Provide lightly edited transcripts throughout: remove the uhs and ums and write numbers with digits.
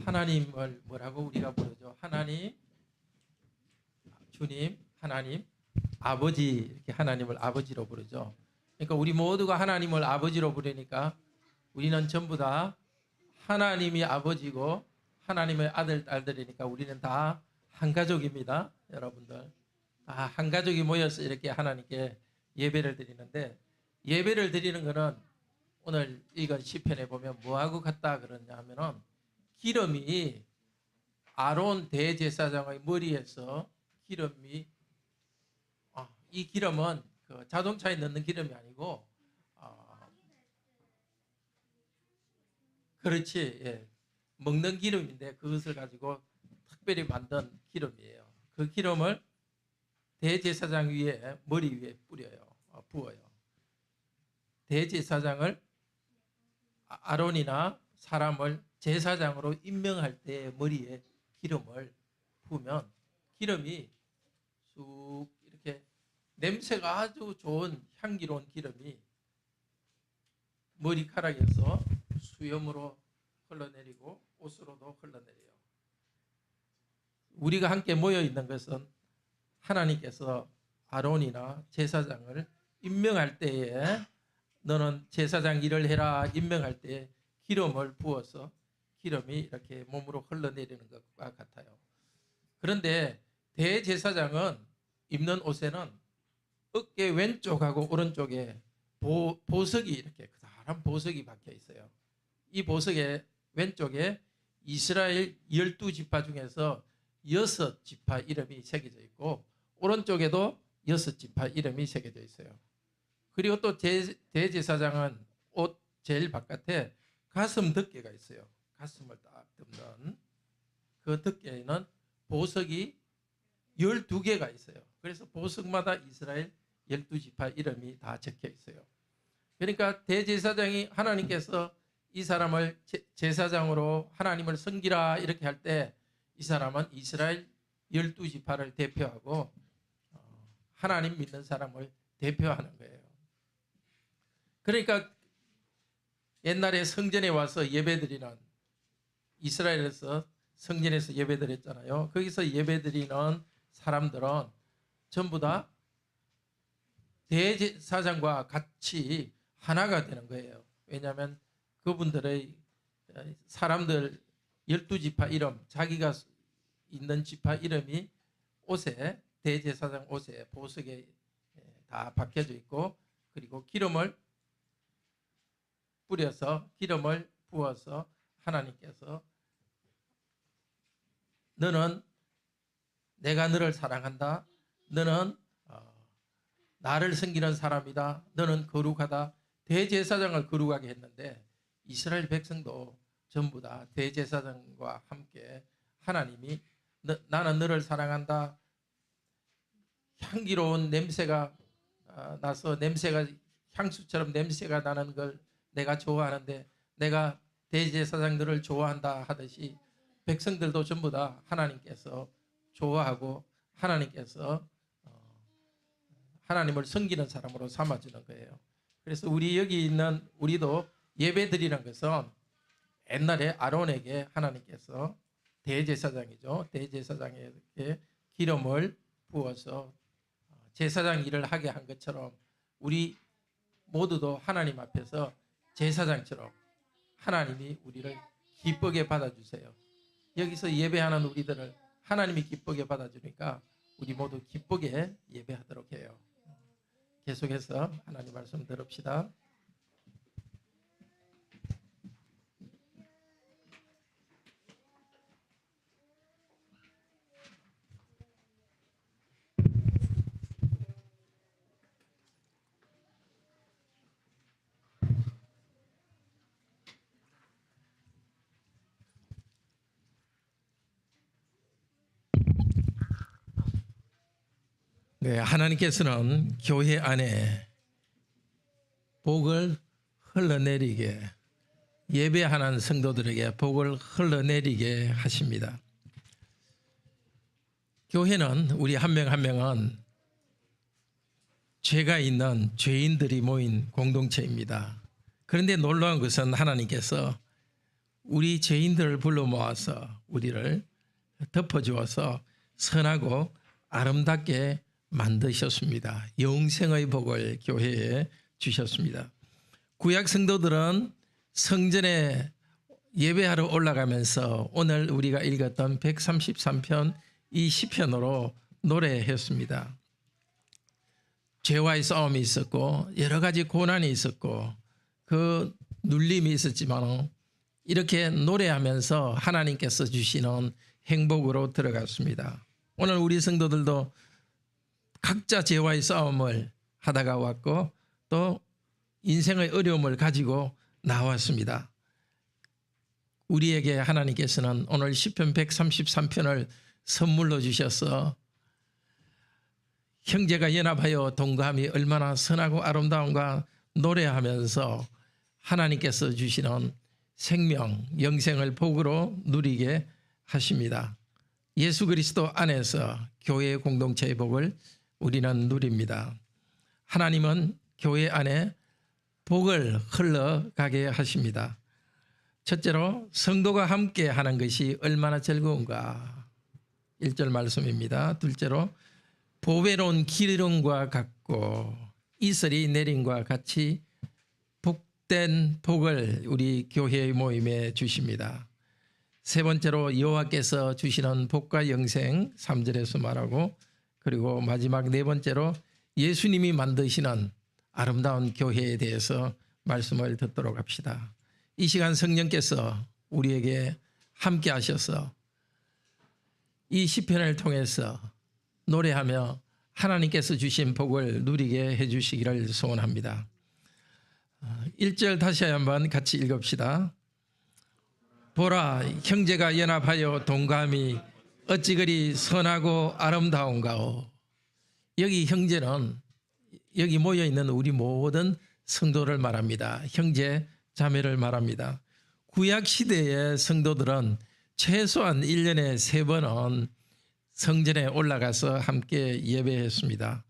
하나님을 뭐라고 우리가 부르죠? 하나님, 주님, 하나님, 아버지, 이렇게 하나님을 아버지로 부르죠. 그러니까 우리 모두가 하나님을 아버지로 부르니까 우리는 전부 다 하나님이 아버지고 하나님의 아들, 딸들이니까 우리는 다 한 가족입니다. 여러분들 다 한 가족이 모여서 이렇게 하나님께 예배를 드리는데, 예배를 드리는 것은 오늘 이건 시편에 보면 뭐하고 같다 그러냐 하면은 기름이 아론 대제사장의 머리에서 기름이 이 기름은 그 자동차에 넣는 기름이 아니고 그렇지, 예, 먹는 기름인데 그것을 가지고 특별히 만든 기름이에요. 그 기름을 대제사장 위에 머리 위에 뿌려요. 부어요. 대제사장을 아론이나 사람을 제사장으로 임명할 때 머리에 기름을 부으면 기름이 쑥 이렇게 냄새가 아주 좋은 향기로운 기름이 머리카락에서 수염으로 흘러내리고 옷으로도 흘러내려요. 우리가 함께 모여 있는 것은 하나님께서 아론이나 제사장을 임명할 때에 너는 제사장 일을 해라 임명할 때 기름을 부어서 기름이 이렇게 몸으로 흘러내리는 것과 같아요. 그런데 대제사장은 입는 옷에는 어깨 왼쪽하고 오른쪽에 보석이 이렇게 커다란 보석이 박혀 있어요. 이 보석의 왼쪽에 이스라엘 12지파 중에서 6지파 이름이 새겨져 있고 오른쪽에도 6지파 이름이 새겨져 있어요. 그리고 또 대제사장은 옷 제일 바깥에 가슴 덮개가 있어요. 가슴을 딱 덮는 그 덮개에는 보석이 12개가 있어요. 그래서 보석마다 이스라엘 12지파 이름이 다 적혀 있어요. 그러니까 대제사장이 하나님께서 이 사람을 제사장으로 하나님을 섬기라 이렇게 할 때 이 사람은 이스라엘 12지파를 대표하고 하나님 믿는 사람을 대표하는 거예요. 그러니까 옛날에 성전에 와서 예배드리는, 이스라엘에서 성전에서 예배드렸잖아요. 거기서 예배드리는 사람들은 전부 다 대제사장과 같이 하나가 되는 거예요. 왜냐하면 그분들의 사람들 12지파 이름, 자기가 있는 지파 이름이 옷에, 대제사장 옷에 보석에 다 박혀져 있고, 그리고 기름을 뿌려서 기름을 부어서 하나님께서 너는 내가 너를 사랑한다, 너는 나를 섬기는 사람이다, 너는 거룩하다. 대제사장을 거룩하게 했는데 이스라엘 백성도 전부 다 대제사장과 함께 하나님이 나는 너를 사랑한다, 향기로운 냄새가 나서 냄새가 향수처럼 냄새가 나는 걸 내가 좋아하는데 내가 대제사장들을 좋아한다 하듯이 백성들도 전부 다 하나님께서 좋아하고 하나님께서 하나님을 섬기는 사람으로 삼아주는 거예요. 그래서 우리 여기 있는 우리도 예배 드리는 것은 옛날에 아론에게 하나님께서 대제사장이죠. 대제사장에게 기름을 부어서 제사장 일을 하게 한 것처럼 우리 모두도 하나님 앞에서 제사장처럼 하나님이 우리를 기쁘게 받아주세요. 여기서 예배하는 우리들을 하나님이 기쁘게 받아주니까 우리 모두 기쁘게 예배하도록 해요. 계속해서 하나님 말씀 들읍시다. 네, 하나님께서는 교회 안에 복을 흘러내리게, 예배하는 성도들에게 복을 흘러내리게 하십니다. 교회는 우리 한 명 한 명은 죄가 있는 죄인들이 모인 공동체입니다. 그런데 놀라운 것은 하나님께서 우리 죄인들을 불러 모아서 우리를 덮어주어서 선하고 아름답게 만드셨습니다. 영생의 복을 교회에 주셨습니다. 구약 성도들은 성전에 예배하러 올라가면서 오늘 우리가 읽었던 133편 이 시편으로 노래했습니다. 죄와의 싸움이 있었고 여러 가지 고난이 있었고 그 눌림이 있었지만 이렇게 노래하면서 하나님께서 주시는 행복으로 들어갔습니다. 오늘 우리 성도들도 각자 죄와의 싸움을 하다가 왔고 또 인생의 어려움을 가지고 나왔습니다. 우리에게 하나님께서는 오늘 시편 133편을 선물로 주셔서 형제가 연합하여 동거함이 얼마나 선하고 아름다운가 노래하면서 하나님께서 주시는 생명, 영생을 복으로 누리게 하십니다. 예수 그리스도 안에서 교회의 공동체의 복을 우리는 누립니다. 하나님은 교회 안에 복을 흘러가게 하십니다. 첫째로 성도가 함께 하는 것이 얼마나 즐거운가 1절 말씀입니다. 둘째로 보배로운 기름과 같고 이슬이 내림과 같이 복된 복을 우리 교회의 모임에 주십니다. 세 번째로 여호와께서 주시는 복과 영생 3절에서 말하고 그리고 마지막 네 번째로 예수님이 만드시는 아름다운 교회에 대해서 말씀을 듣도록 합시다. 이 시간 성령께서 우리에게 함께 하셔서 이 시편을 통해서 노래하며 하나님께서 주신 복을 누리게 해주시기를 소원합니다. 1절 다시 한번 같이 읽읍시다. 보라 형제가 연합하여 동감이 어찌 그리 선하고 아름다운가오. 여기 형제는 여기 모여있는 우리 모든 성도를 말합니다. 형제 자매를 말합니다. 구약시대의 성도들은 최소한 1년에 3번은 성전에 올라가서 함께 예배했습니다.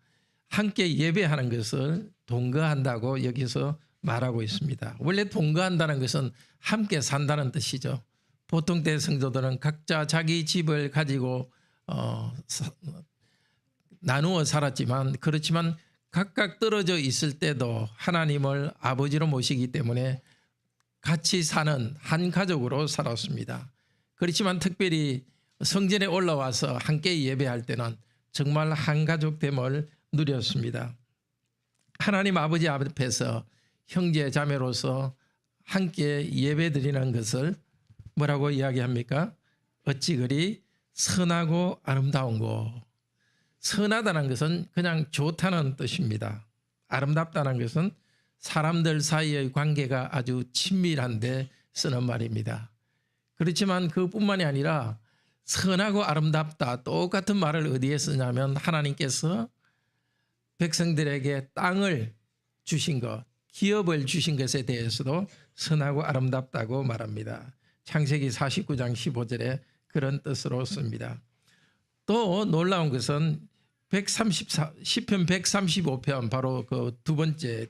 함께 예배하는 것을 동거한다고 여기서 말하고 있습니다. 원래 동거한다는 것은 함께 산다는 뜻이죠. 보통 때 성도들은 각자 자기 집을 가지고 나누어 살았지만 그렇지만 각각 떨어져 있을 때도 하나님을 아버지로 모시기 때문에 같이 사는 한 가족으로 살았습니다. 그렇지만 특별히 성전에 올라와서 함께 예배할 때는 정말 한 가족됨을 누렸습니다. 하나님 아버지 앞에서 형제 자매로서 함께 예배드리는 것을 뭐라고 이야기합니까? 어찌 그리 선하고 아름다운고. 선하다는 것은 그냥 좋다는 뜻입니다. 아름답다는 것은 사람들 사이의 관계가 아주 친밀한데 쓰는 말입니다. 그렇지만 그뿐만이 아니라 선하고 아름답다 똑같은 말을 어디에 쓰냐면 하나님께서 백성들에게 땅을 주신 것, 기업을 주신 것에 대해서도 선하고 아름답다고 말합니다. 창세기 49장 15절에 그런 뜻으로 씁니다. 또 놀라운 것은 시편 135편 바로 그 두 번째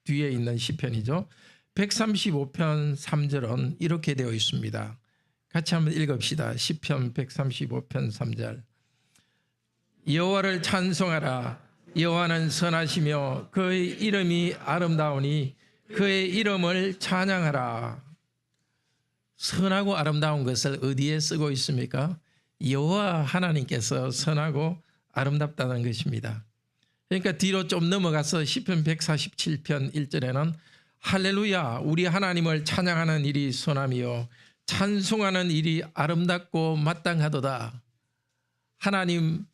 뒤에 있는 시편이죠. 135편 3절은 이렇게 되어 있습니다. 같이 한번 읽읍시다. 시편 135편 3절. 여호와를 찬송하라. 여호와는 선하시며 그의 이름이 아름다우니 그의 이름을 찬양하라. 선하고 아름다운 것을 어디에 쓰고 있습니까? 여호와 하나님께서 선하고 아름답다는 것입니다. 그러니까 뒤로 좀 넘어가서 시편 147편 1절에는 할렐루야 우리 하나님을 찬양하는 일이 선함이요 찬송하는 일이 아름답고 마땅하도다. 하나님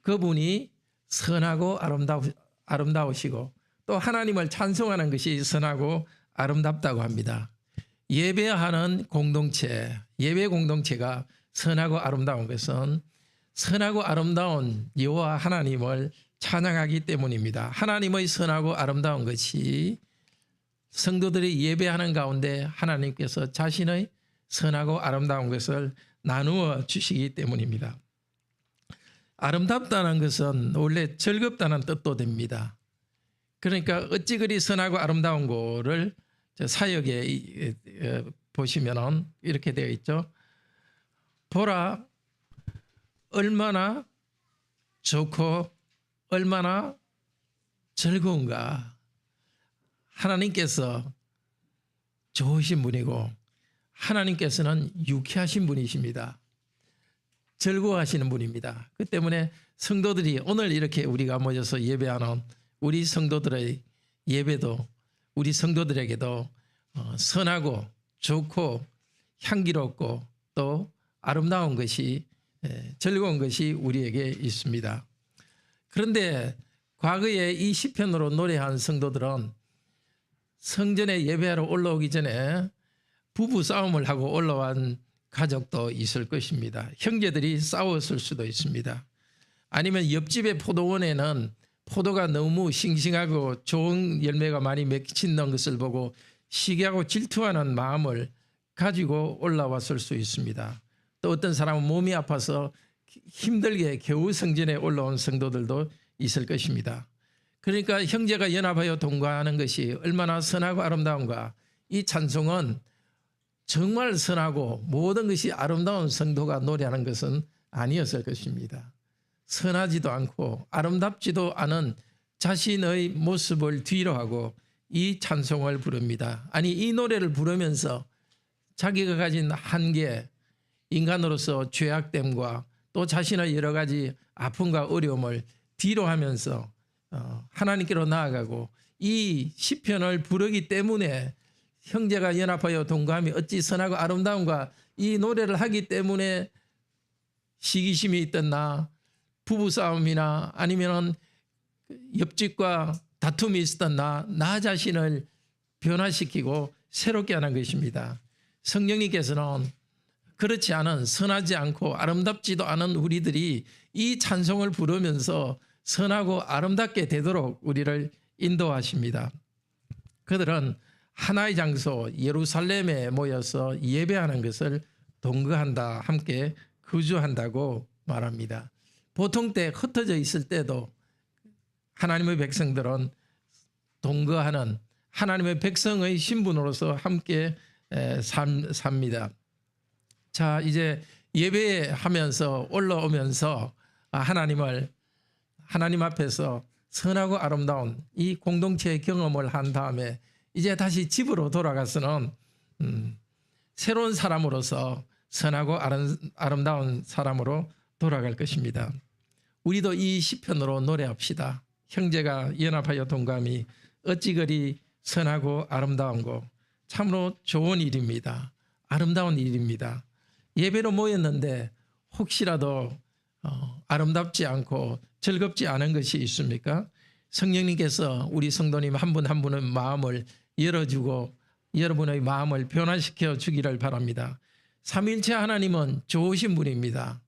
그분이 선하고 아름다우시고 또 하나님을 찬송하는 것이 선하고 아름답다고 합니다. 예배하는 공동체, 예배 공동체가 선하고 아름다운 것은 선하고 아름다운 여호와 하나님을 찬양하기 때문입니다. 하나님의 선하고 아름다운 것이 성도들이 예배하는 가운데 하나님께서 자신의 선하고 아름다운 것을 나누어 주시기 때문입니다. 아름답다는 것은 원래 즐겁다는 뜻도 됩니다. 그러니까 어찌 그리 선하고 아름다운 거를 사역에 보시면은 이렇게 되어 있죠. 보라 얼마나 좋고 얼마나 즐거운가. 하나님께서 좋으신 분이고 하나님께서는 유쾌하신 분이십니다. 즐거워하시는 분입니다. 그 때문에 성도들이 오늘 이렇게 우리가 모여서 예배하는 우리 성도들의 예배도 우리 성도들에게도 선하고 좋고 향기롭고 또 아름다운 것이 즐거운 것이 우리에게 있습니다. 그런데 과거에 이 시편으로 노래한 성도들은 성전에 예배하러 올라오기 전에 부부 싸움을 하고 올라온 가족도 있을 것입니다. 형제들이 싸웠을 수도 있습니다. 아니면 옆집의 포도원에는 포도가 너무 싱싱하고 좋은 열매가 많이 맺힌다는 것을 보고 시기하고 질투하는 마음을 가지고 올라왔을 수 있습니다. 또 어떤 사람은 몸이 아파서 힘들게 겨우 성전에 올라온 성도들도 있을 것입니다. 그러니까 형제가 연합하여 동거하는 것이 얼마나 선하고 아름다운가. 이 찬송은 정말 선하고 모든 것이 아름다운 성도가 노래하는 것은 아니었을 것입니다. 선하지도 않고 아름답지도 않은 자신의 모습을 뒤로하고 이 찬송을 부릅니다. 아니 이 노래를 부르면서 자기가 가진 한계, 인간으로서 죄악됨과 또 자신의 여러 가지 아픔과 어려움을 뒤로하면서 하나님께로 나아가고 이 시편을 부르기 때문에 형제가 연합하여 동거함이 어찌 선하고 아름다운가. 이 노래를 하기 때문에 시기심이 있던 부부싸움이나 아니면 옆집과 다툼이 있었던 나 자신을 변화시키고 새롭게 하는 것입니다. 성령님께서는 그렇지 않은 선하지 않고 아름답지도 않은 우리들이 이 찬송을 부르면서 선하고 아름답게 되도록 우리를 인도하십니다. 그들은 하나의 장소 예루살렘에 모여서 예배하는 것을 동거한다, 함께 거주한다고 말합니다. 보통 때 흩어져 있을 때도 하나님의 백성들은 동거하는 하나님의 백성의 신분으로서 함께 삽니다. 자, 이제 예배하면서 올라오면서 하나님 앞에서 선하고 아름다운 이 공동체의 경험을 한 다음에 이제 다시 집으로 돌아가서는 새로운 사람으로서 선하고 아름다운 사람으로 돌아갈 것입니다. 우리도 이 시편으로 노래합시다. 형제가 연합하여 동감이 어찌 그리 선하고 아름다운고. 참으로 좋은 일입니다. 아름다운 일입니다. 예배로 모였는데 혹시라도 아름답지 않고 즐겁지 않은 것이 있습니까? 성령님께서 우리 성도님 한 분 한 분의 마음을 열어주고 여러분의 마음을 변화시켜 주기를 바랍니다. 삼위일체 하나님은 좋으신 분입니다.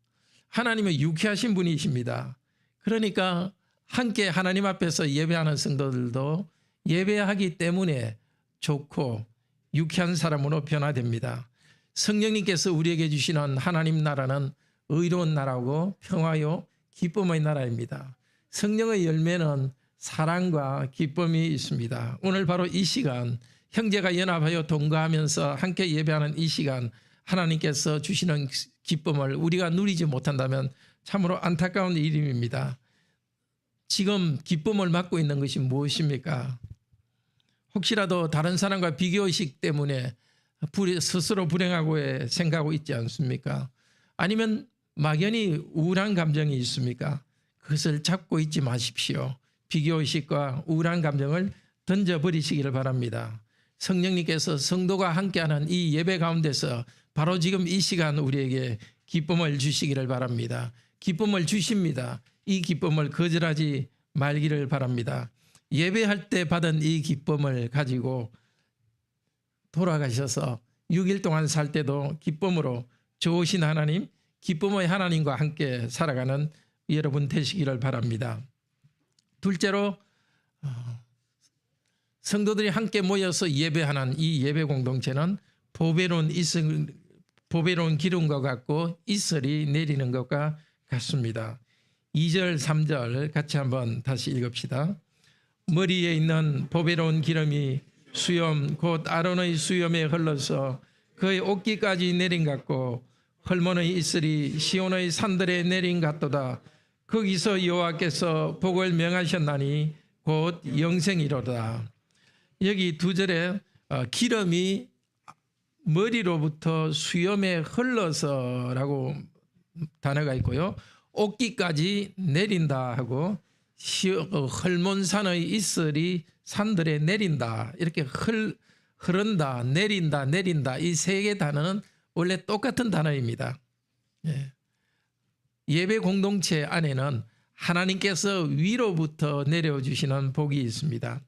하나님은 유쾌하신 분이십니다. 그러니까 함께 하나님 앞에서 예배하는 성도들도 예배하기 때문에 좋고 유쾌한 사람으로 변화됩니다. 성령님께서 우리에게 주시는 하나님 나라는 의로운 나라고 평화요 기쁨의 나라입니다. 성령의 열매는 사랑과 기쁨이 있습니다. 오늘 바로 이 시간 형제가 연합하여 동거하면서 함께 예배하는 이 시간 하나님께서 주시는 기쁨을 우리가 누리지 못한다면 참으로 안타까운 일입니다. 지금 기쁨을 맡고 있는 것이 무엇입니까? 혹시라도 다른 사람과 비교의식 때문에 스스로 불행하고 생각하고 있지 않습니까? 아니면 막연히 우울한 감정이 있습니까? 그것을 잡고 있지 마십시오. 비교의식과 우울한 감정을 던져버리시기를 바랍니다. 성령님께서 성도가 함께하는 이 예배 가운데서 바로 지금 이 시간 우리에게 기쁨을 주시기를 바랍니다. 기쁨을 주십니다. 이 기쁨을 거절하지 말기를 바랍니다. 예배할 때 받은 이 기쁨을 가지고 돌아가셔서 6일 동안 살 때도 기쁨으로 좋으신 하나님, 기쁨의 하나님과 함께 살아가는 여러분 되시기를 바랍니다. 둘째로 성도들이 함께 모여서 예배하는 이 예배 공동체는 보배로운 기름과 같고 이슬이 내리는 것과 같습니다. 2절 3절 같이 한번 다시 읽읍시다. 머리에 있는 보배로운 기름이 수염 곧 아론의 수염에 흘러서 그의 옷깃까지 내린 같고 헐몬의 이슬이 시온의 산들에 내린 같도다. 거기서 여호와께서 복을 명하셨나니 곧 영생이로다. 여기 두 절에 기름이 머리로부터 수염에 흘러서라고 단어가 있고요. 옷깃까지 내린다 하고 헐몬산의 이슬이 산들에 내린다 이렇게 흐른다 내린다 이 세 개 단어는 원래 똑같은 단어입니다. 예배 공동체 안에는 하나님께서 위로부터 내려주시는 복이 있습니다.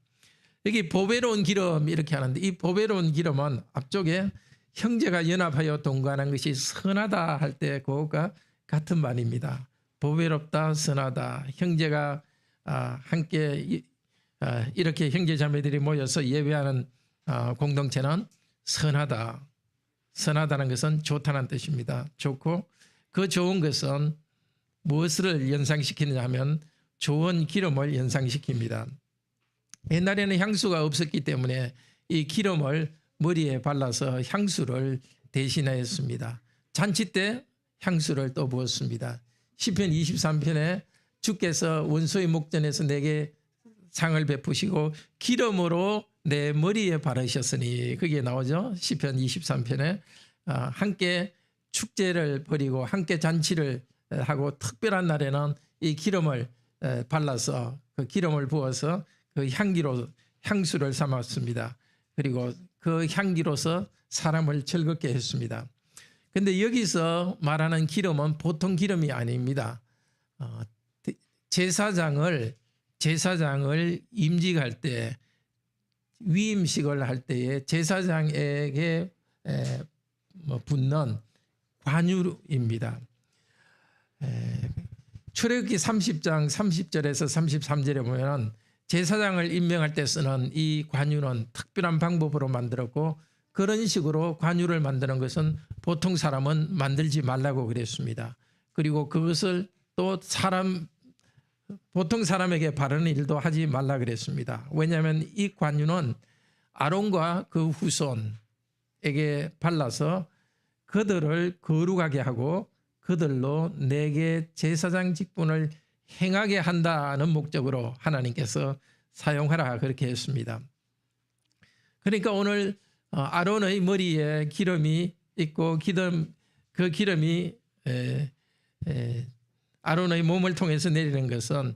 여기 보배로운 기름 이렇게 하는데 이 보배로운 기름은 앞쪽에 형제가 연합하여 동거하는 것이 선하다 할 때 그것과 같은 말입니다. 보배롭다 선하다 형제가 함께 이렇게 형제 자매들이 모여서 예배하는 공동체는 선하다. 선하다는 것은 좋다는 뜻입니다. 좋고 그 좋은 것은 무엇을 연상시키느냐 하면 좋은 기름을 연상시킵니다. 옛날에는 향수가 없었기 때문에 이 기름을 머리에 발라서 향수를 대신하였습니다. 잔치 때 향수를 또 부었습니다. 시편 23편에 주께서 원소의 목전에서 내게 상을 베푸시고 기름으로 내 머리에 바르셨으니 그게 나오죠. 시편 23편에 함께 축제를 벌이고 함께 잔치를 하고 특별한 날에는 이 기름을 발라서 그 기름을 부어서 그 향수를 삼았습니다. 그리고 그 향기로서 사람을 즐겁게 했습니다. 그런데 여기서 말하는 기름은 보통 기름이 아닙니다. 제사장을 임직할 때 위임식을 할 때에 제사장에게 붓는 관유입니다. 출애굽기 30장 30절에서 33절에 보면 제사장을 임명할 때 쓰는 이 관유는 특별한 방법으로 만들었고 그런 식으로 관유를 만드는 것은 보통 사람은 만들지 말라고 그랬습니다. 그리고 그것을 또 보통 사람에게 바르는 일도 하지 말라 그랬습니다. 왜냐하면 이 관유는 아론과 그 후손에게 발라서 그들을 거룩하게 하고 그들로 내게 제사장 직분을 행하게 한다는 목적으로 하나님께서 사용하라 그렇게 했습니다. 그러니까 오늘 아론의 머리에 기름이 있고 그 기름이 아론의 몸을 통해서 내리는 것은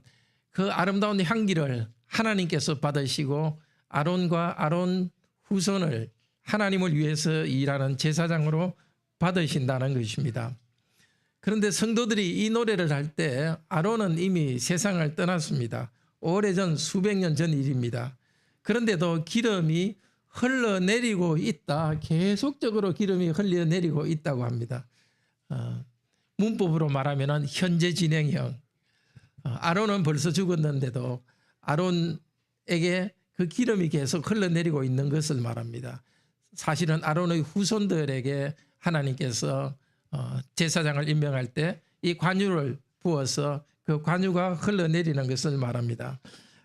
그 아름다운 향기를 하나님께서 받으시고 아론과 아론 후손을 하나님을 위해서 일하는 제사장으로 받으신다는 것입니다. 그런데 성도들이 이 노래를 할 때 아론은 이미 세상을 떠났습니다. 오래전 수백 년 전 일입니다. 그런데도 기름이 흘러내리고 있다. 계속적으로 기름이 흘러내리고 있다고 합니다. 문법으로 말하면 현재 진행형. 아론은 벌써 죽었는데도 아론에게 그 기름이 계속 흘러내리고 있는 것을 말합니다. 사실은 아론의 후손들에게 하나님께서 제사장을 임명할 때 이 관유를 부어서 그 관유가 흘러내리는 것을 말합니다.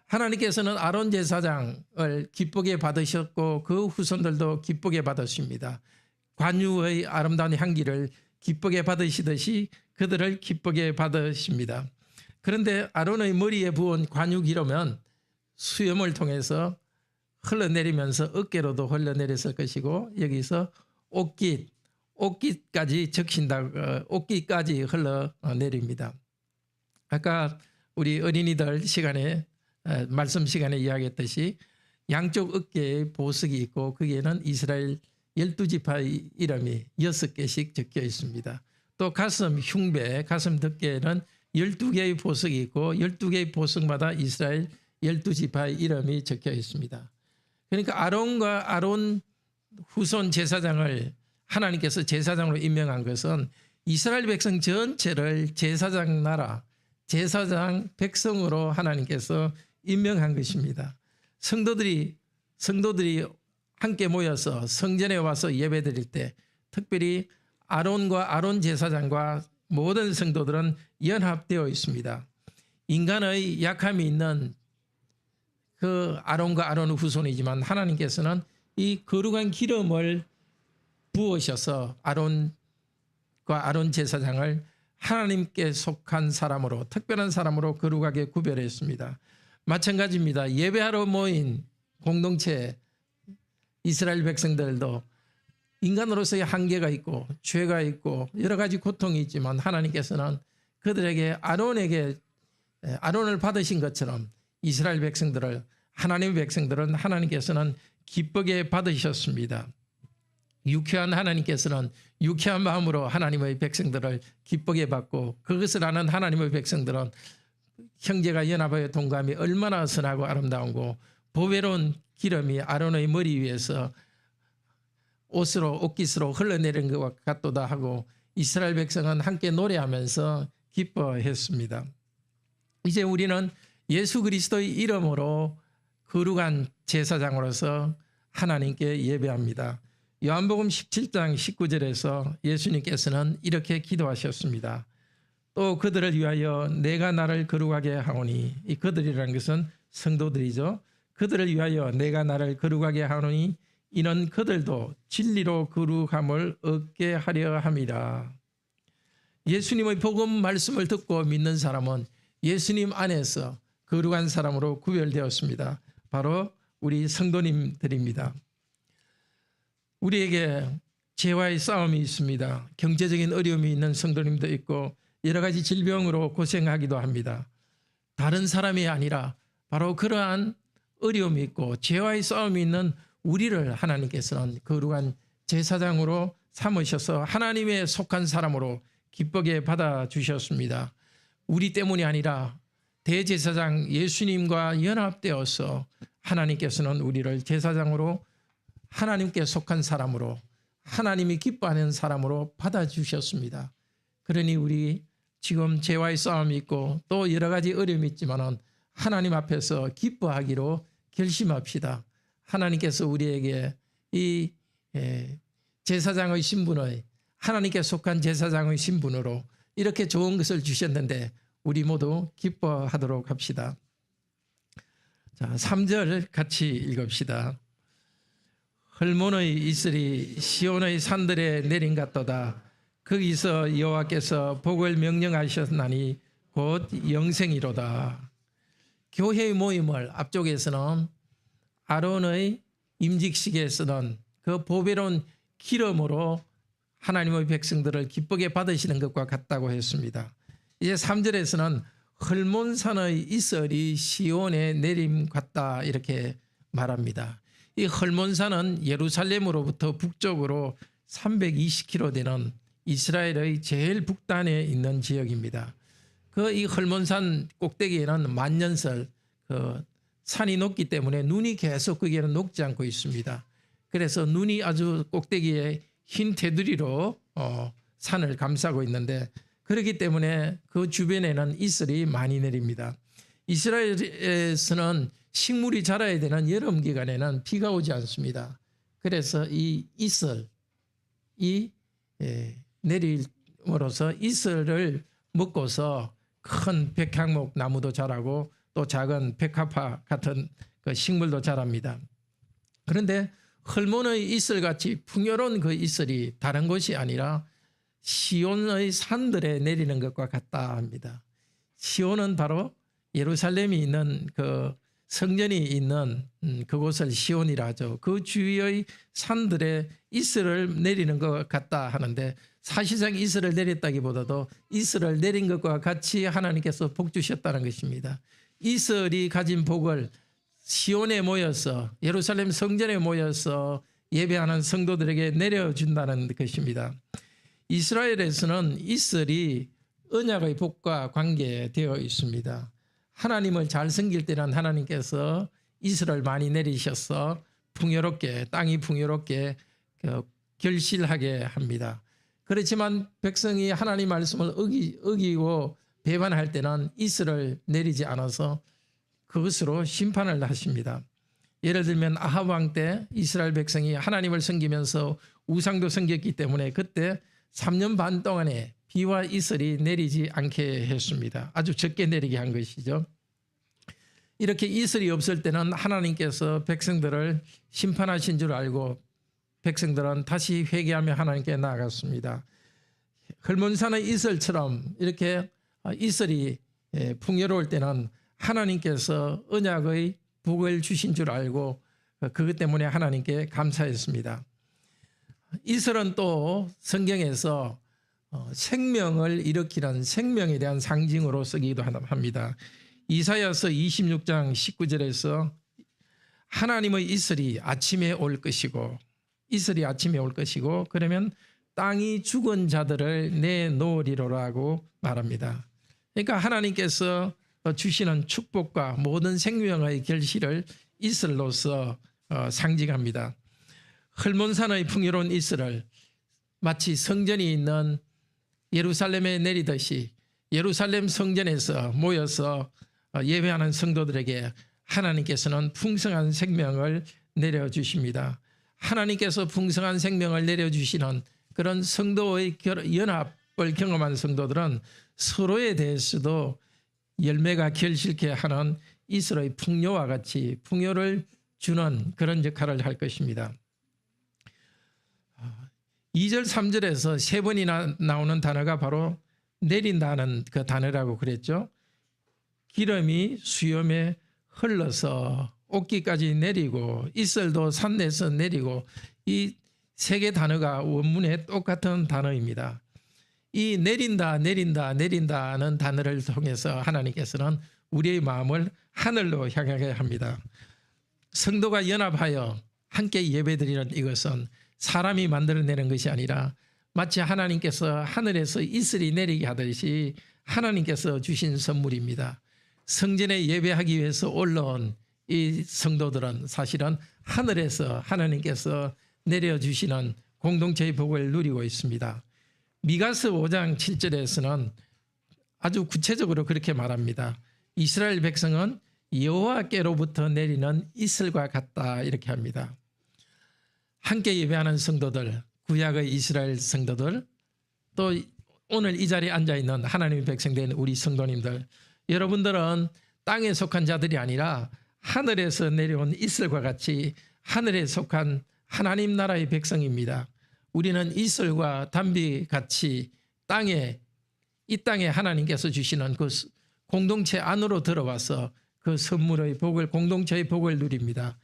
하나님께서는 아론 제사장을 기쁘게 받으셨고 그 후손들도 기쁘게 받으십니다. 관유의 아름다운 향기를 기쁘게 받으시듯이 그들을 기쁘게 받으십니다. 그런데 아론의 머리에 부은 관유 기름은 수염을 통해서 흘러내리면서 어깨로도 흘러내렸을 것이고 여기서 옷깃까지 적신다, 옷깃까지 흘러내립니다. 아까 우리 어린이들 시간에 말씀 시간에 이야기했듯이 양쪽 어깨에 보석이 있고 거기에는 이스라엘 12지파의 이름이 6개씩 적혀 있습니다. 또 가슴 흉배, 가슴 덮개에는 12개의 보석이 있고 12개의 보석마다 이스라엘 12지파의 이름이 적혀 있습니다. 그러니까 아론과 아론 후손 제사장을 하나님께서 제사장으로 임명한 것은 이스라엘 백성 전체를 제사장 나라, 제사장 백성으로 하나님께서 임명한 것입니다. 성도들이 함께 모여서 성전에 와서 예배드릴 때 특별히 아론과 아론 제사장과 모든 성도들은 연합되어 있습니다. 인간의 약함이 있는 그 아론과 아론의 후손이지만 하나님께서는 이 거룩한 기름을 부으셔서 아론과 아론 제사장을 하나님께 속한 사람으로, 특별한 사람으로 거룩하게 구별했습니다. 마찬가지입니다. 예배하러 모인 공동체 이스라엘 백성들도 인간으로서의 한계가 있고 죄가 있고 여러 가지 고통이 있지만 하나님께서는 그들에게 아론을 받으신 것처럼 이스라엘 백성들을, 하나님의 백성들은 하나님께서는 기쁘게 받으셨습니다. 유쾌한 하나님께서는 유쾌한 마음으로 하나님의 백성들을 기쁘게 받고, 그것을 아는 하나님의 백성들은 형제가 연합하여 동감이 얼마나 선하고 아름다운고, 보배로운 기름이 아론의 머리 위에서 옷깃으로 흘러내리는 것과 같도다 하고, 이스라엘 백성은 함께 노래하면서 기뻐했습니다. 이제 우리는 예수 그리스도의 이름으로 거룩한 제사장으로서 하나님께 예배합니다. 요한복음 17장 19절에서 예수님께서는 이렇게 기도하셨습니다. 또 그들을 위하여 내가 나를 거룩하게 하오니, 이 그들이라는 것은 성도들이죠. 그들을 위하여 내가 나를 거룩하게 하오니 이는 그들도 진리로 거룩함을 얻게 하려 함이라. 예수님의 복음 말씀을 듣고 믿는 사람은 예수님 안에서 거룩한 사람으로 구별되었습니다. 바로 우리 성도님들입니다. 우리에게 죄와의 싸움이 있습니다. 경제적인 어려움이 있는 성도님도 있고 여러 가지 질병으로 고생하기도 합니다. 다른 사람이 아니라 바로 그러한 어려움이 있고 죄와의 싸움이 있는 우리를 하나님께서는 거룩한 제사장으로 삼으셔서 하나님의 속한 사람으로 기쁘게 받아주셨습니다. 우리 때문이 아니라 대제사장 예수님과 연합되어서 하나님께서는 우리를 제사장으로, 하나님께 속한 사람으로, 하나님이 기뻐하는 사람으로 받아주셨습니다. 그러니 우리 지금 죄와의 싸움이 있고 또 여러 가지 어려움이 있지만 하나님 앞에서 기뻐하기로 결심합시다. 하나님께서 우리에게 이 제사장의 신분의, 하나님께 속한 제사장의 신분으로 이렇게 좋은 것을 주셨는데 우리 모두 기뻐하도록 합시다. 자, 3절 같이 읽읍시다. 헐몬의 이슬이 시온의 산들에 내린 같도다. 거기서 여호와께서 복을 명령하셨나니 곧 영생이로다. 교회의 모임을 앞쪽에서는 아론의 임직식에 쓰던 그 보배로운 기름으로 하나님의 백성들을 기쁘게 받으시는 것과 같다고 했습니다. 이제 3절에서는 헐몬산의 이슬이 시온에 내림 같다 이렇게 말합니다. 이 헐몬산은 예루살렘으로부터 북쪽으로 320km 되는 이스라엘의 제일 북단에 있는 지역입니다. 그 이 헐몬산 꼭대기에는 만년설, 산이 높기 때문에 눈이 계속 거기에는 녹지 않고 있습니다. 그래서 눈이 아주 꼭대기에 흰 테두리로 산을 감싸고 있는데, 그렇기 때문에 그 주변에는 이슬이 많이 내립니다. 이스라엘에서는 식물이 자라야 되는 여름 기간에는 비가 오지 않습니다. 그래서 이 이슬이 내림으로써 이슬을 먹고서 큰 백향목 나무도 자라고 또 작은 백합화 같은 그 식물도 자랍니다. 그런데 헐몬의 이슬같이 풍요로운 그 이슬이 다른 곳이 아니라 시온의 산들에 내리는 것과 같다 합니다. 시온은 바로 예루살렘이 있는 그 성전이 있는 그곳을 시온이라 하죠. 그 주위의 산들에 이슬을 내리는 것 같다 하는데, 사실상 이슬을 내렸다기보다도 이슬을 내린 것과 같이 하나님께서 복 주셨다는 것입니다. 이슬이 가진 복을 시온에 모여서, 예루살렘 성전에 모여서 예배하는 성도들에게 내려준다는 것입니다. 이스라엘에서는 이슬이 언약의 복과 관계되어 있습니다. 하나님을 잘 섬길 때는 하나님께서 이슬을 많이 내리셔서 풍요롭게, 땅이 풍요롭게 결실하게 합니다. 그렇지만 백성이 하나님 말씀을 어기고 배반할 때는 이슬을 내리지 않아서 그것으로 심판을 하십니다. 예를 들면 아합 왕 때 이스라엘 백성이 하나님을 섬기면서 우상도 섬겼기 때문에 그때 3년 반 동안에 비와 이슬이 내리지 않게 했습니다. 아주 적게 내리게 한 것이죠. 이렇게 이슬이 없을 때는 하나님께서 백성들을 심판하신 줄 알고 백성들은 다시 회개하며 하나님께 나아갔습니다. 헐몬산의 이슬처럼 이렇게 이슬이 풍요로울 때는 하나님께서 언약의 복을 주신 줄 알고 그것 때문에 하나님께 감사했습니다. 이슬은 또 성경에서 생명을 일으키는 생명에 대한 상징으로 쓰기도 합니다. 이사야서 26장 19절에서 하나님의 이슬이 아침에 올 것이고 이슬이 아침에 올 것이고 그러면 땅이 죽은 자들을 내놓으리로라고 말합니다. 그러니까 하나님께서 주시는 축복과 모든 생명의 결실을 이슬로서 상징합니다. 헐몬산의 풍요로운 이슬을 마치 성전이 있는 예루살렘에 내리듯이 예루살렘 성전에서 모여서 예배하는 성도들에게 하나님께서는 풍성한 생명을 내려주십니다. 하나님께서 풍성한 생명을 내려주시는 그런 성도의 연합을 경험한 성도들은 서로에 대해서도 열매가 결실케 하는 이슬의 풍요와 같이 풍요를 주는 그런 역할을 할 것입니다. 2절 3절에서 세 번이나 나오는 단어가 바로 내린다는 그 단어라고 그랬죠. 기름이 수염에 흘러서 옷기까지 내리고 이슬도 산에서 내리고 이 세 개 단어가 원문에 똑같은 단어입니다. 이 내린다 내린다 내린다는 단어를 통해서 하나님께서는 우리의 마음을 하늘로 향하게 합니다. 성도가 연합하여 함께 예배드리는 이것은 사람이 만들어내는 것이 아니라 마치 하나님께서 하늘에서 이슬이 내리게 하듯이 하나님께서 주신 선물입니다. 성전에 예배하기 위해서 올라온 이 성도들은 사실은 하늘에서 하나님께서 내려주시는 공동체의 복을 누리고 있습니다. 미가서 5장 7절에서는 아주 구체적으로 그렇게 말합니다. 이스라엘 백성은 여호와께로부터 내리는 이슬과 같다 이렇게 합니다. 함께 예배하는 성도들, 구약의 이스라엘 성도들, 또 오늘 이 자리에 앉아있는 하나님의 백성된 우리 성도님들, 여러분들은 땅에 속한 자들이 아니라 하늘에서 내려온 이슬과 같이 하늘에 속한 하나님 나라의 백성입니다. 우리는 이슬과 담비 같이 이 땅에 하나님께서 주시는 그 공동체 안으로 들어와서 그 선물의 복을, 공동체의 복을 누립니다.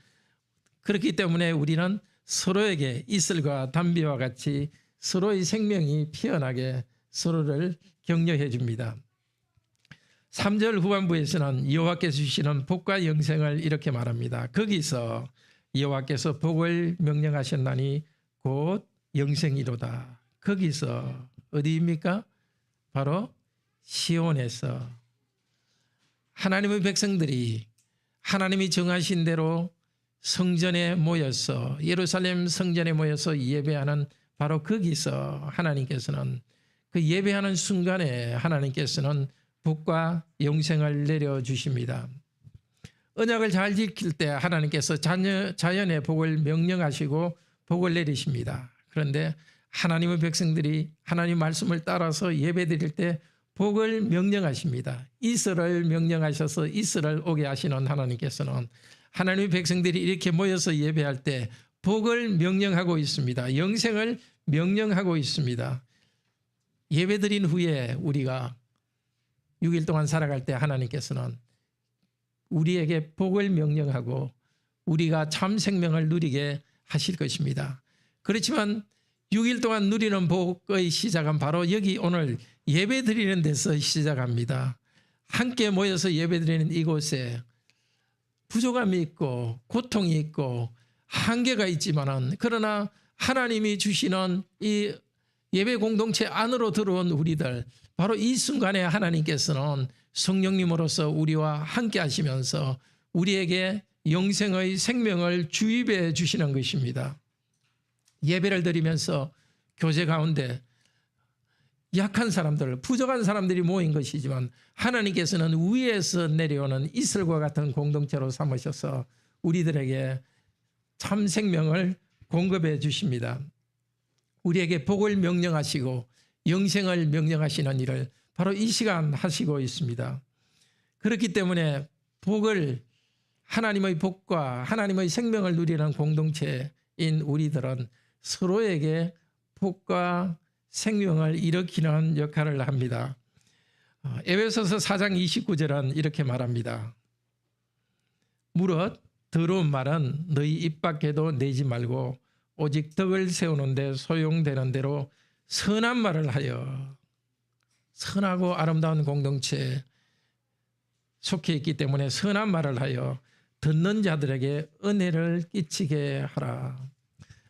그렇기 때문에 우리는 서로에게 이슬과 담비와 같이 서로의 생명이 피어나게 서로를 격려해 줍니다. 3절 후반부에서는 여호와께서 주시는 복과 영생을 이렇게 말합니다. 거기서 여호와께서 복을 명령하셨나니 곧 영생이로다. 거기서 어디입니까? 바로 시온에서 하나님의 백성들이 하나님이 정하신 대로 성전에 모여서 예루살렘 성전에 모여서 예배하는 바로 거기서 하나님께서는 그 예배하는 순간에 하나님께서는 복과 영생을 내려주십니다. 언약을 잘 지킬 때 하나님께서 자연의 복을 명령하시고 복을 내리십니다. 그런데 하나님의 백성들이 하나님 말씀을 따라서 예배드릴 때 복을 명령하십니다. 이슬을 명령하셔서 이슬을 오게 하시는 하나님께서는 하나님의 백성들이 이렇게 모여서 예배할 때 복을 명령하고 있습니다. 영생을 명령하고 있습니다. 예배드린 후에 우리가 6일 동안 살아갈 때 하나님께서는 우리에게 복을 명령하고 우리가 참 생명을 누리게 하실 것입니다. 그렇지만 6일 동안 누리는 복의 시작은 바로 여기 오늘 예배드리는 데서 시작합니다. 함께 모여서 예배드리는 이곳에 부족함이 있고 고통이 있고 한계가 있지만은 그러나 하나님이 주시는 이 예배 공동체 안으로 들어온 우리들, 바로 이 순간에 하나님께서는 성령님으로서 우리와 함께 하시면서 우리에게 영생의 생명을 주입해 주시는 것입니다. 예배를 드리면서 교제 가운데 약한 사람들, 부족한 사람들이 모인 것이지만 하나님께서는 위에서 내려오는 이슬과 같은 공동체로 삼으셔서 우리들에게 참 생명을 공급해 주십니다. 우리에게 복을 명령하시고 영생을 명령하시는 일을 바로 이 시간 하시고 있습니다. 그렇기 때문에 복을 하나님의 복과 하나님의 생명을 누리는 공동체인 우리들은 서로에게 복과 생명을 일으키는 역할을 합니다. 에베소서 4장 29절은 이렇게 말합니다. 무릇 더러운 말은 너희 입 밖에도 내지 말고 오직 덕을 세우는 데 소용되는 대로 선한 말을 하여, 선하고 아름다운 공동체에 속해 있기 때문에 선한 말을 하여 듣는 자들에게 은혜를 끼치게 하라.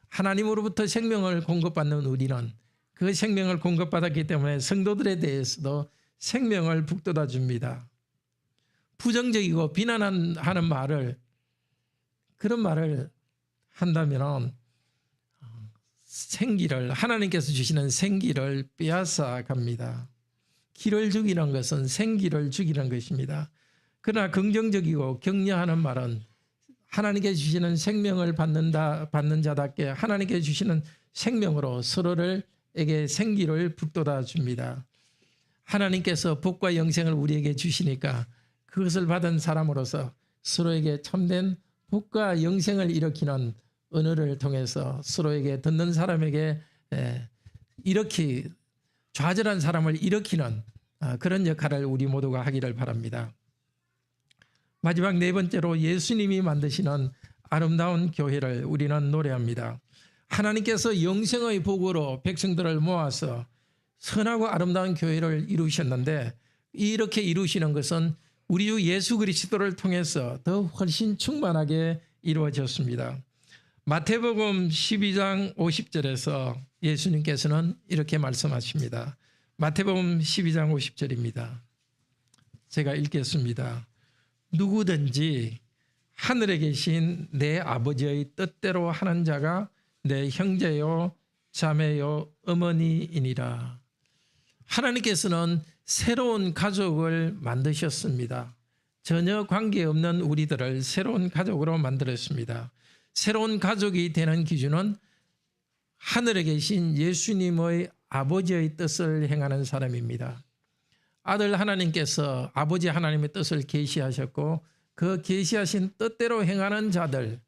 하나님으로부터 생명을 공급받는 우리는 그 생명을 공급받았기 때문에 성도들에 대해서도 생명을 북돋아 줍니다. 부정적이고 비난하는 말을, 그런 말을 한다면 생기를, 하나님께서 주시는 생기를 빼앗아 갑니다. 기를 죽이는 것은 생기를 죽이는 것입니다. 그러나 긍정적이고 격려하는 말은 하나님께 주시는 생명을 받는 자답게 하나님께 주시는 생명으로 서로에게 생기를 북돋아 줍니다. 하나님께서 복과 영생을 우리에게 주시니까 그것을 받은 사람으로서 서로에게 참된 복과 영생을 일으키는 언어를 통해서 서로에게 듣는 사람에게 이렇게 좌절한 사람을 일으키는 그런 역할을 우리 모두가 하기를 바랍니다. 마지막 네 번째로 예수님이 만드시는 아름다운 교회를 우리는 노래합니다. 하나님께서 영생의 복으로 백성들을 모아서 선하고 아름다운 교회를 이루셨는데 이렇게 이루시는 것은 우리 주 예수 그리스도를 통해서 더 훨씬 충만하게 이루어졌습니다. 마태복음 12장 50절에서 예수님께서는 이렇게 말씀하십니다. 마태복음 12장 50절입니다. 제가 읽겠습니다. 누구든지 하늘에 계신 내 아버지의 뜻대로 하는 자가 내 형제요 자매요 어머니이니라. 하나님께서는 새로운 가족을 만드셨습니다. 전혀 관계없는 우리들을 새로운 가족으로 만들었습니다. 새로운 가족이 되는 기준은 하늘에 계신 예수님의 아버지의 뜻을 행하는 사람입니다. 아들 하나님께서 아버지 하나님의 뜻을 계시하셨고 그 계시하신 뜻대로 행하는 자들,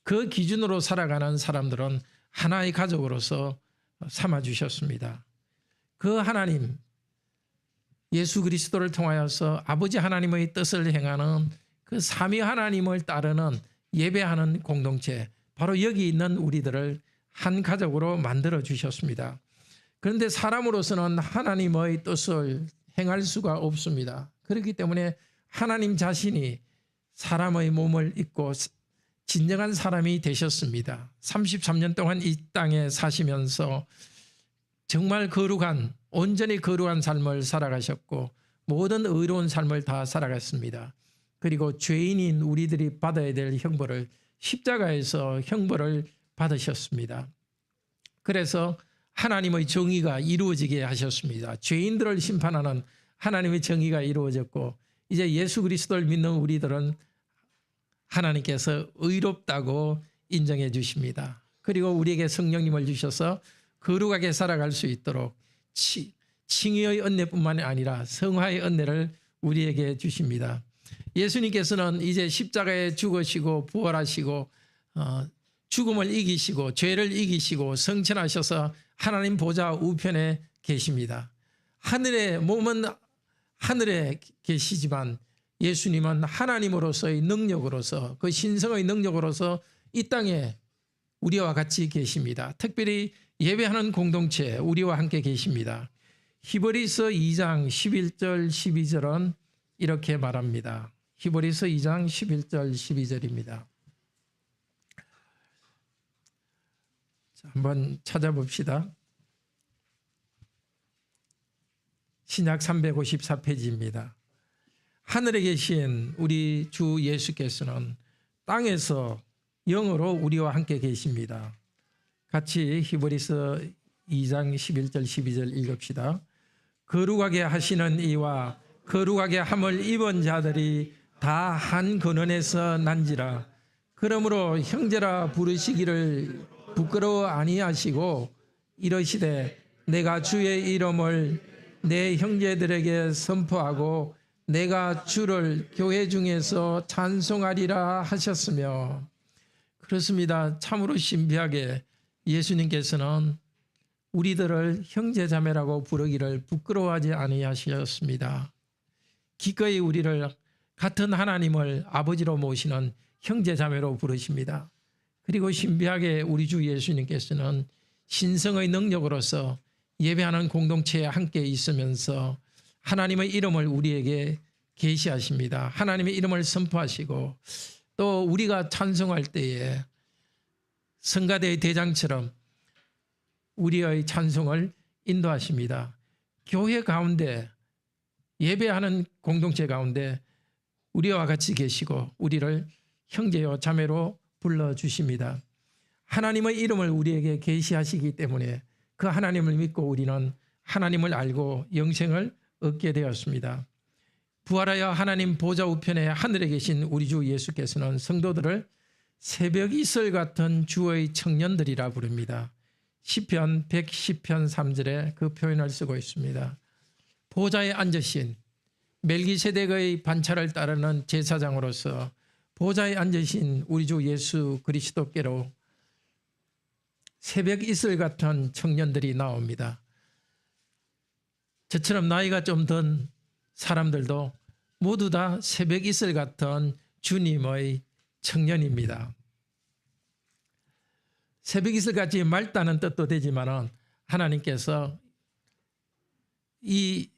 그 기준으로 살아가는 사람들은 하나의 가족으로서 삼아주셨습니다. 그 하나님, 예수 그리스도를 통하여서 아버지 하나님의 뜻을 행하는 그 삼위 하나님을 따르는 예배하는 공동체, 바로 여기 있는 우리들을 한 가족으로 만들어 주셨습니다. 그런데 사람으로서는 하나님의 뜻을 행할 수가 없습니다. 그렇기 때문에 하나님 자신이 사람의 몸을 입고 진정한 사람이 되셨습니다. 33년 동안 이 땅에 사시면서 정말 거룩한, 온전히 거룩한 삶을 살아가셨고 모든 의로운 삶을 다 살아갔습니다. 그리고 죄인인 우리들이 받아야 될 형벌을, 십자가에서 형벌을 받으셨습니다. 그래서 하나님의 정의가 이루어지게 하셨습니다. 죄인들을 심판하는 하나님의 정의가 이루어졌고 이제 예수 그리스도를 믿는 우리들은 하나님께서 의롭다고 인정해 주십니다. 그리고 우리에게 성령님을 주셔서 거룩하게 살아갈 수 있도록 칭의의 은혜뿐만 아니라 성화의 은혜를 우리에게 주십니다. 예수님께서는 이제 십자가에 죽으시고 부활하시고 죽음을 이기시고 죄를 이기시고 성천하셔서 하나님 보좌 우편에 계십니다. 하늘의 몸은 하늘에 계시지만 예수님은 하나님으로서의 능력으로서, 그 신성의 능력으로서 이 땅에 우리와 같이 계십니다. 특별히 예배하는 공동체 우리와 함께 계십니다. 히브리서 2장 11절 12절은 이렇게 말합니다. 히브리서 2장 11절 12절입니다. 한번 찾아봅시다. 신약 354페이지입니다. 하늘에 계신 우리 주 예수께서는 땅에서 영으로 우리와 함께 계십니다. 같이 히브리서 2장 11절 12절 읽읍시다. 거룩하게 하시는 이와 거룩하게 함을 입은 자들이 다 한 근원에서 난지라. 그러므로 형제라 부르시기를 부끄러워 아니하시고 이러시되 내가 주의 이름을 내 형제들에게 선포하고 내가 주를 교회 중에서 찬송하리라 하셨으며, 그렇습니다. 참으로 신비하게 예수님께서는 우리들을 형제자매라고 부르기를 부끄러워하지 아니하셨습니다. 기꺼이 우리를 같은 하나님을 아버지로 모시는 형제자매로 부르십니다. 그리고 신비하게 우리 주 예수님께서는 신성의 능력으로서 예배하는 공동체에 함께 있으면서 하나님의 이름을 우리에게 계시하십니다. 하나님의 이름을 선포하시고, 또 우리가 찬송할 때에 성가대의 대장처럼 우리의 찬송을 인도하십니다. 교회 가운데, 예배하는 공동체 가운데 우리와 같이 계시고 우리를 형제요 자매로 불러주십니다. 하나님의 이름을 우리에게 계시하시기 때문에 그 하나님을 믿고 우리는 하나님을 알고 영생을 얻게 되었습니다. 부활하여 하나님 보좌 우편에 하늘에 계신 우리 주 예수께서는 성도들을 새벽 이슬 같은 주의 청년들이라 부릅니다. 시편 110편 3절에 그 표현을 쓰고 있습니다. 보좌에 앉으신 멜기세덱의 반차를 따르는 제사장으로서 보좌에 앉으신 우리 주 예수 그리스도께로 새벽 이슬 같은 청년들이 나옵니다. 저처럼 나이가 좀 든 사람들도 모두 다 새벽 이슬 같은 주님의 청년입니다. 새벽 이슬같이 맑다는 뜻도 되지만 하나님께서 이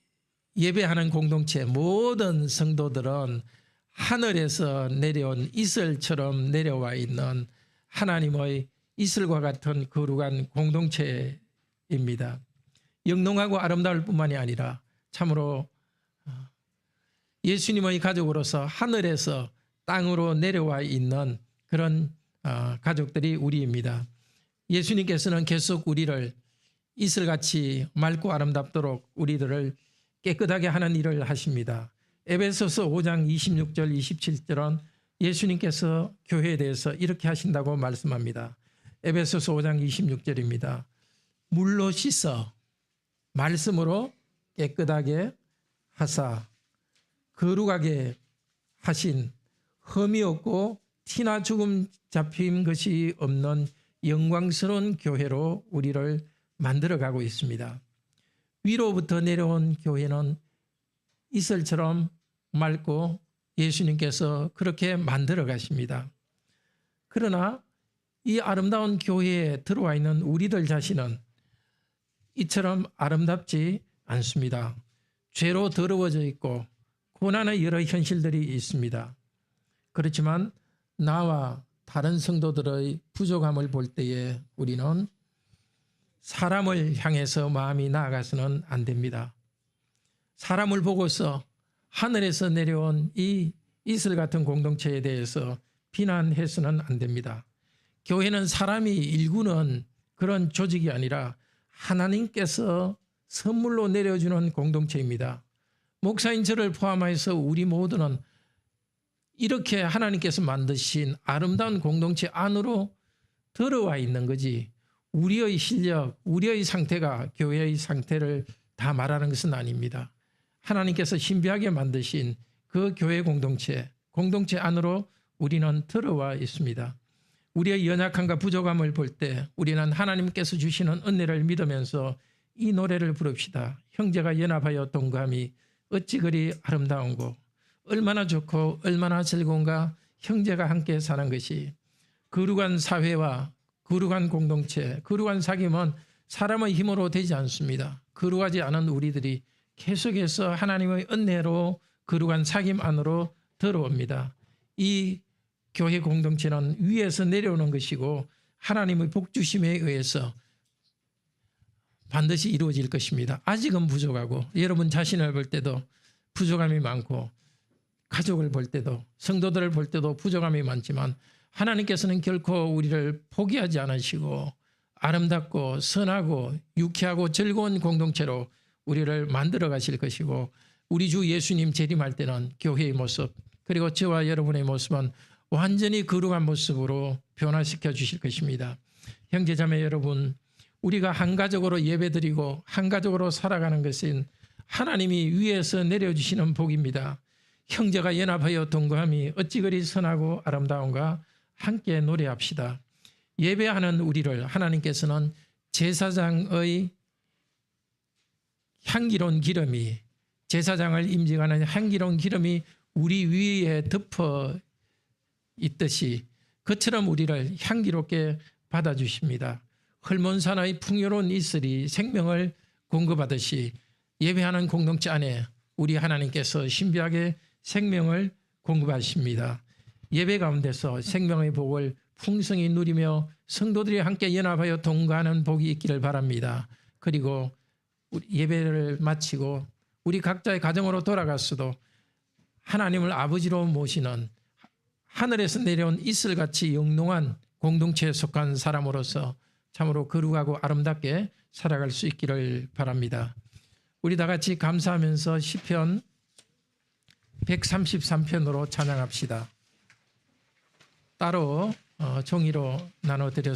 예배하는 공동체 모든 성도들은 하늘에서 내려온 이슬처럼 내려와 있는 하나님의 이슬과 같은 거룩한 공동체입니다. 영롱하고 아름다울 뿐만이 아니라 참으로 예수님의 가족으로서 하늘에서 땅으로 내려와 있는 그런 가족들이 우리입니다. 예수님께서는 계속 우리를 이슬같이 맑고 아름답도록 우리들을 깨끗하게 하는 일을 하십니다. 에베소서 5장 26절 27절은 예수님께서 교회에 대해서 이렇게 하신다고 말씀합니다. 에베소서 5장 26절입니다. 물로 씻어 말씀으로 깨끗하게 하사 거룩하게 하신 흠이 없고 티나 죽음 잡힌 것이 없는 영광스러운 교회로 우리를 만들어가고 있습니다. 위로부터 내려온 교회는 이슬처럼 맑고 예수님께서 그렇게 만들어 가십니다. 그러나 이 아름다운 교회에 들어와 있는 우리들 자신은 이처럼 아름답지 않습니다. 죄로 더러워져 있고 고난의 여러 현실들이 있습니다. 그렇지만 나와 다른 성도들의 부족함을 볼 때에 우리는 사람을 향해서 마음이 나아가서는 안 됩니다. 사람을 보고서 하늘에서 내려온 이 이슬 같은 공동체에 대해서 비난해서는 안 됩니다. 교회는 사람이 일구는 그런 조직이 아니라 하나님께서 선물로 내려주는 공동체입니다. 목사인 저를 포함해서 우리 모두는 이렇게 하나님께서 만드신 아름다운 공동체 안으로 들어와 있는 거지, 우리의 실력, 우리의 상태가 교회의 상태를 다 말하는 것은 아닙니다. 하나님께서 신비하게 만드신 그 교회 공동체 안으로 우리는 들어와 있습니다. 우리의 연약함과 부족함을 볼 때 우리는 하나님께서 주시는 은혜를 믿으면서 이 노래를 부릅시다. 형제가 연합하여 동감이 어찌 그리 아름다운고, 얼마나 좋고 얼마나 즐거운가 형제가 함께 사는 것이. 거룩한 사회와 거룩한 공동체, 거룩한 사귐은 사람의 힘으로 되지 않습니다. 거룩하지 않은 우리들이 계속해서 하나님의 은혜로 거룩한 사귐 안으로 들어옵니다. 이 교회 공동체는 위에서 내려오는 것이고 하나님의 복주심에 의해서 반드시 이루어질 것입니다. 아직은 부족하고, 여러분 자신을 볼 때도 부족함이 많고, 가족을 볼 때도, 성도들을 볼 때도 부족함이 많지만 하나님께서는 결코 우리를 포기하지 않으시고 아름답고 선하고 유쾌하고 즐거운 공동체로 우리를 만들어 가실 것이고, 우리 주 예수님 재림할 때는 교회의 모습, 그리고 저와 여러분의 모습은 완전히 거룩한 모습으로 변화시켜 주실 것입니다. 형제자매 여러분, 우리가 한 가족으로 예배드리고 한 가족으로 살아가는 것은 하나님이 위에서 내려주시는 복입니다. 형제가 연합하여 동거함이 어찌 그리 선하고 아름다운가. 함께 노래합시다. 예배하는 우리를 하나님께서는 제사장의 향기로운 기름이, 제사장을 임직하는 향기로운 기름이 우리 위에 덮어 있듯이 그처럼 우리를 향기롭게 받아주십니다. 헐몬산의 풍요로운 이슬이 생명을 공급하듯이 예배하는 공동체 안에 우리 하나님께서 신비하게 생명을 공급하십니다. 예배 가운데서 생명의 복을 풍성히 누리며 성도들이 함께 연합하여 동거하는 복이 있기를 바랍니다. 그리고 예배를 마치고 우리 각자의 가정으로 돌아갔어도 하나님을 아버지로 모시는 하늘에서 내려온 이슬같이 영롱한 공동체에 속한 사람으로서 참으로 거룩하고 아름답게 살아갈 수 있기를 바랍니다. 우리 다 같이 감사하면서 시편 133편으로 찬양합시다. 따로 종이로 나눠드렸습니다.